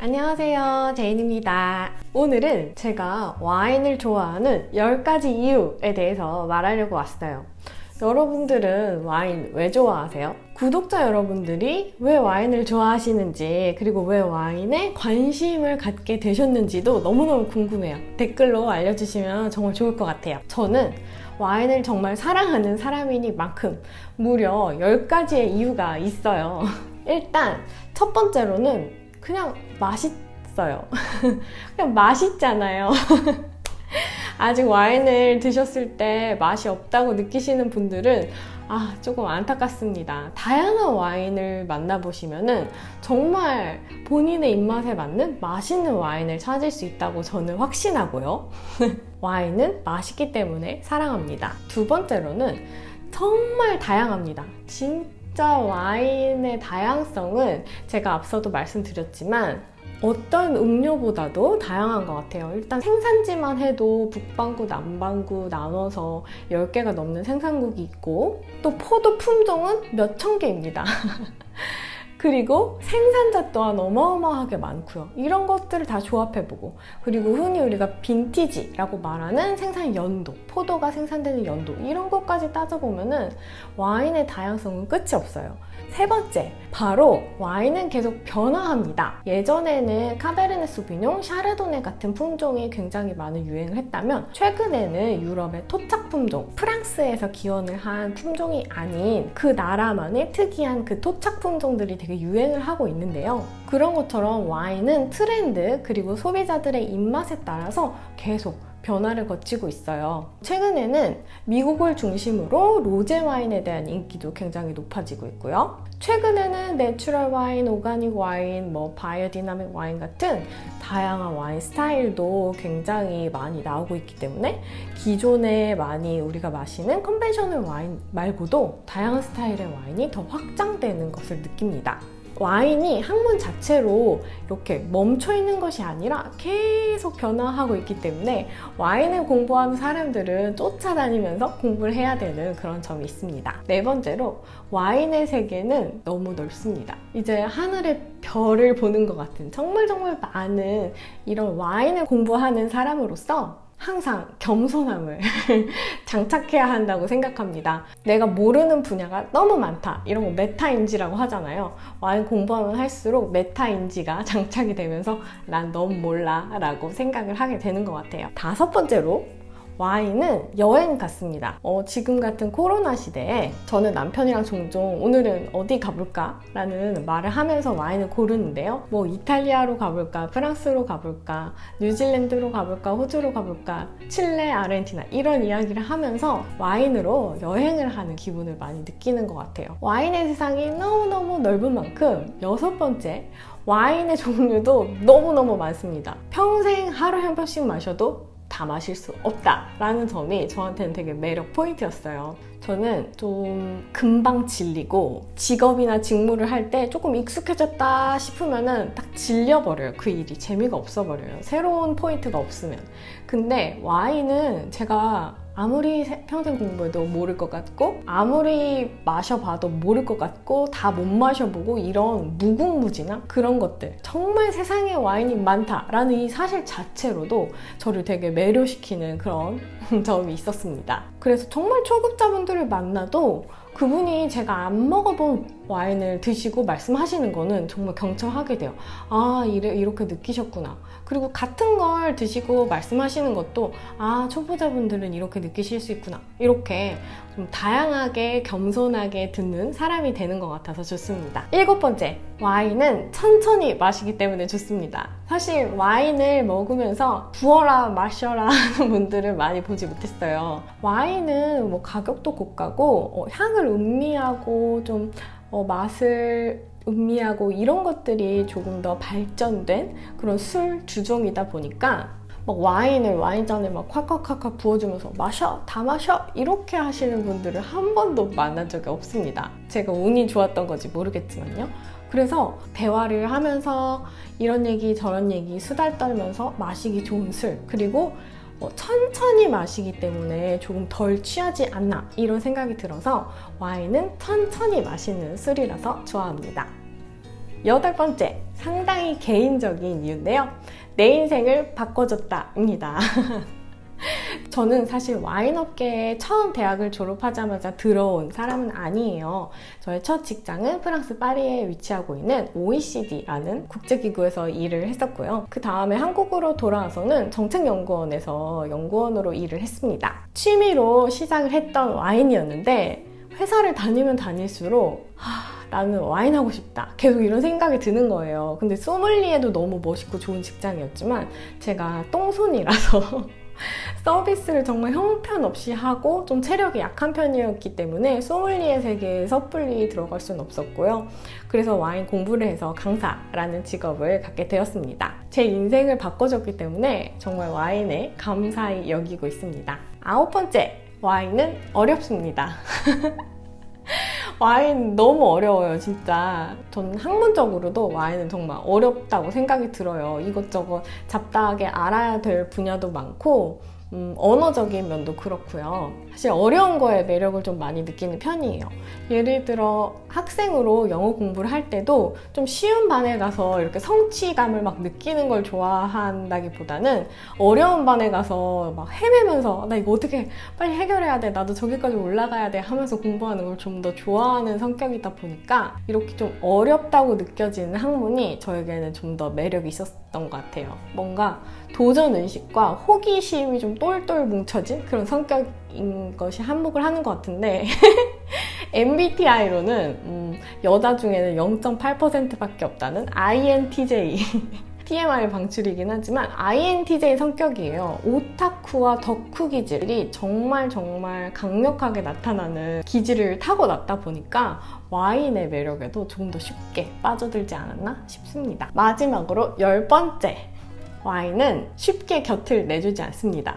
안녕하세요, 제인입니다. 오늘은 제가 와인을 좋아하는 10가지 이유에 대해서 말하려고 왔어요. 여러분들은 와인 왜 좋아하세요? 구독자 여러분들이 왜 와인을 좋아하시는지, 그리고 왜 와인에 관심을 갖게 되셨는지도 너무너무 궁금해요. 댓글로 알려주시면 정말 좋을 것 같아요. 저는 와인을 정말 사랑하는 사람이니만큼 무려 10가지의 이유가 있어요. 일단 첫 번째로는 그냥 맛있어요. 그냥 맛있잖아요. 아직 와인을 드셨을 때 맛이 없다고 느끼시는 분들은 조금 안타깝습니다. 다양한 와인을 만나보시면은 정말 본인의 입맛에 맞는 맛있는 와인을 찾을 수 있다고 저는 확신하고요. 와인은 맛있기 때문에 사랑합니다. 두 번째로는 정말 다양합니다. 진짜 와인의 다양성은 제가 앞서도 말씀드렸지만 어떤 음료보다도 다양한 것 같아요. 일단 생산지만 해도 북반구, 남반구 나눠서 10개가 넘는 생산국이 있고, 또 포도 품종은 몇천 개입니다. 그리고 생산자 또한 어마어마하게 많고요. 이런 것들을 다 조합해보고, 그리고 흔히 우리가 빈티지라고 말하는 생산 연도, 포도가 생산되는 연도, 이런 것까지 따져보면은 와인의 다양성은 끝이 없어요. 세 번째, 바로 와인은 계속 변화합니다. 예전에는 카베르네 소비뇽, 샤르도네 같은 품종이 굉장히 많은 유행을 했다면, 최근에는 유럽의 토착 품종, 프랑스에서 기원을 한 품종이 아닌 그 나라만의 특이한 그 토착 품종들이 되게 유행을 하고 있는데요. 그런 것처럼 와인은 트렌드, 그리고 소비자들의 입맛에 따라서 계속 변화를 거치고 있어요. 최근에는 미국을 중심으로 로제 와인에 대한 인기도 굉장히 높아지고 있고요. 최근에는 내추럴 와인, 오가닉 와인, 바이오디나믹 와인 같은 다양한 와인 스타일도 굉장히 많이 나오고 있기 때문에 기존에 많이 우리가 마시는 컨벤셔널 와인 말고도 다양한 스타일의 와인이 더 확장되는 것을 느낍니다. 와인이 학문 자체로 이렇게 멈춰있는 것이 아니라 계속 변화하고 있기 때문에 와인을 공부하는 사람들은 쫓아다니면서 공부를 해야 되는 그런 점이 있습니다. 네 번째로, 와인의 세계는 너무 넓습니다. 이제 하늘의 별을 보는 것 같은 정말 많은 이런 와인을 공부하는 사람으로서 항상 겸손함을 장착해야 한다고 생각합니다. 내가 모르는 분야가 너무 많다, 이런 거 메타인지라고 하잖아요. 와인 공부하면 할수록 메타인지가 장착이 되면서 난 너무 몰라 라고 생각을 하게 되는 것 같아요. 다섯 번째로, 와인은 여행 같습니다. 지금 같은 코로나 시대에 저는 남편이랑 종종 오늘은 어디 가볼까? 라는 말을 하면서 와인을 고르는데요. 이탈리아로 가볼까? 프랑스로 가볼까? 뉴질랜드로 가볼까? 호주로 가볼까? 칠레, 아르헨티나, 이런 이야기를 하면서 와인으로 여행을 하는 기분을 많이 느끼는 것 같아요. 와인의 세상이 너무너무 넓은 만큼 여섯 번째, 와인의 종류도 너무너무 많습니다. 평생 하루에 한 병씩 마셔도 다 마실 수 없다라는 점이 저한테는 되게 매력 포인트였어요. 저는 좀 금방 질리고 직업이나 직무를 할 때 조금 익숙해졌다 싶으면은 딱 질려버려요. 그 일이 재미가 없어버려요. 새로운 포인트가 없으면. 근데 와인은 제가 아무리 평생 공부해도 모를 것 같고, 아무리 마셔봐도 모를 것 같고, 다 못 마셔보고, 이런 무궁무진한 그런 것들, 정말 세상에 와인이 많다라는 이 사실 자체로도 저를 되게 매료시키는 그런 점이 있었습니다. 그래서 정말 초급자분들을 만나도 그분이 제가 안 먹어본 와인을 드시고 말씀하시는 거는 정말 경청하게 돼요. 이렇게 느끼셨구나. 그리고 같은 걸 드시고 말씀하시는 것도 초보자분들은 이렇게 느끼실 수 있구나. 이렇게 좀 다양하게 겸손하게 듣는 사람이 되는 것 같아서 좋습니다. 일곱 번째, 와인은 천천히 마시기 때문에 좋습니다. 사실 와인을 먹으면서 부어라 마셔라 하는 분들을 많이 보지 못했어요. 와인은 가격도 고가고 향을 음미하고 좀 맛을 음미하고 이런 것들이 조금 더 발전된 그런 술 주종이다 보니까 와인을 와인잔에 콱콱콱콱 부어주면서 마셔! 다 마셔! 이렇게 하시는 분들을 한 번도 만난 적이 없습니다. 제가 운이 좋았던 건지 모르겠지만요. 그래서 대화를 하면서 이런 얘기 저런 얘기 수다 떨면서 마시기 좋은 술, 그리고 천천히 마시기 때문에 조금 덜 취하지 않나, 이런 생각이 들어서 와인은 천천히 마시는 술이라서 좋아합니다. 8번째, 상당히 개인적인 이유인데요. 내 인생을 바꿔줬다입니다. 저는 사실 와인업계에 처음 대학을 졸업하자마자 들어온 사람은 아니에요. 저의 첫 직장은 프랑스 파리에 위치하고 있는 OECD라는 국제기구에서 일을 했었고요. 그 다음에 한국으로 돌아와서는 정책연구원에서 연구원으로 일을 했습니다. 취미로 시작을 했던 와인이었는데 회사를 다니면 다닐수록 나는 와인 하고 싶다. 계속 이런 생각이 드는 거예요. 근데 소믈리에도 너무 멋있고 좋은 직장이었지만 제가 똥손이라서 서비스를 정말 형편없이 하고 좀 체력이 약한 편이었기 때문에 소믈리에 세계에 섣불리 들어갈 수는 없었고요. 그래서 와인 공부를 해서 강사라는 직업을 갖게 되었습니다. 제 인생을 바꿔줬기 때문에 정말 와인에 감사히 여기고 있습니다. 9번째, 와인은 어렵습니다. 와인 너무 어려워요, 진짜. 저는 학문적으로도 와인은 정말 어렵다고 생각이 들어요. 이것저것 잡다하게 알아야 될 분야도 많고 언어적인 면도 그렇고요. 사실 어려운 거에 매력을 좀 많이 느끼는 편이에요. 예를 들어 학생으로 영어 공부를 할 때도 좀 쉬운 반에 가서 이렇게 성취감을 막 느끼는 걸 좋아한다기보다는 어려운 반에 가서 막 헤매면서 나 이거 어떻게 빨리 해결해야 돼, 나도 저기까지 올라가야 돼 하면서 공부하는 걸 좀 더 좋아하는 성격이다 보니까 이렇게 좀 어렵다고 느껴지는 학문이 저에게는 좀 더 매력이 있었던 것 같아요. 뭔가 도전의식과 호기심이 좀 똘똘 뭉쳐진 그런 성격인 것이 한몫을 하는 것 같은데 MBTI로는 여자 중에는 0.8%밖에 없다는 INTJ TMI 방출이긴 하지만 INTJ 성격이에요. 오타쿠와 덕후 기질이 정말 강력하게 나타나는 기질을 타고났다 보니까 와인의 매력에도 조금 더 쉽게 빠져들지 않았나 싶습니다. 마지막으로 10번째, 와인은 쉽게 곁을 내주지 않습니다.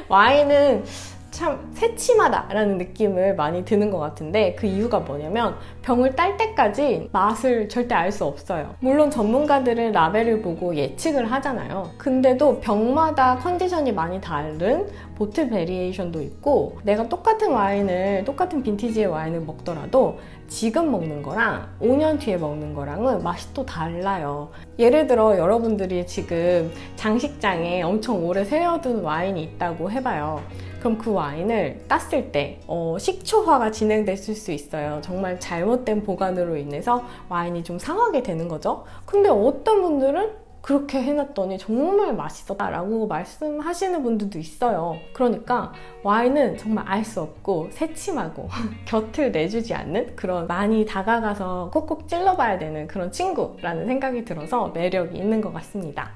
와인은 참 새침하다라는 느낌을 많이 드는 것 같은데 그 이유가 뭐냐면 병을 딸 때까지 맛을 절대 알 수 없어요. 물론 전문가들은 라벨을 보고 예측을 하잖아요. 근데도 병마다 컨디션이 많이 다른 보틀 베리에이션도 있고 내가 똑같은 와인을, 똑같은 빈티지의 와인을 먹더라도 지금 먹는 거랑 5년 뒤에 먹는 거랑은 맛이 또 달라요. 예를 들어 여러분들이 지금 장식장에 엄청 오래 세워둔 와인이 있다고 해봐요. 그럼 그 와인을 땄을 때 식초화가 진행됐을 수 있어요. 정말 잘못된 보관으로 인해서 와인이 좀 상하게 되는 거죠. 근데 어떤 분들은 그렇게 해놨더니 정말 맛있었다라고 말씀하시는 분들도 있어요. 그러니까 와인은 정말 알 수 없고 새침하고 곁을 내주지 않는 그런, 많이 다가가서 콕콕 찔러봐야 되는 그런 친구라는 생각이 들어서 매력이 있는 것 같습니다.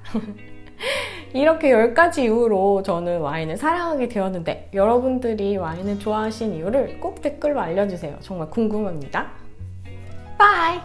이렇게 10가지 이유로 저는 와인을 사랑하게 되었는데 여러분들이 와인을 좋아하신 이유를 꼭 댓글로 알려주세요. 정말 궁금합니다. 바이!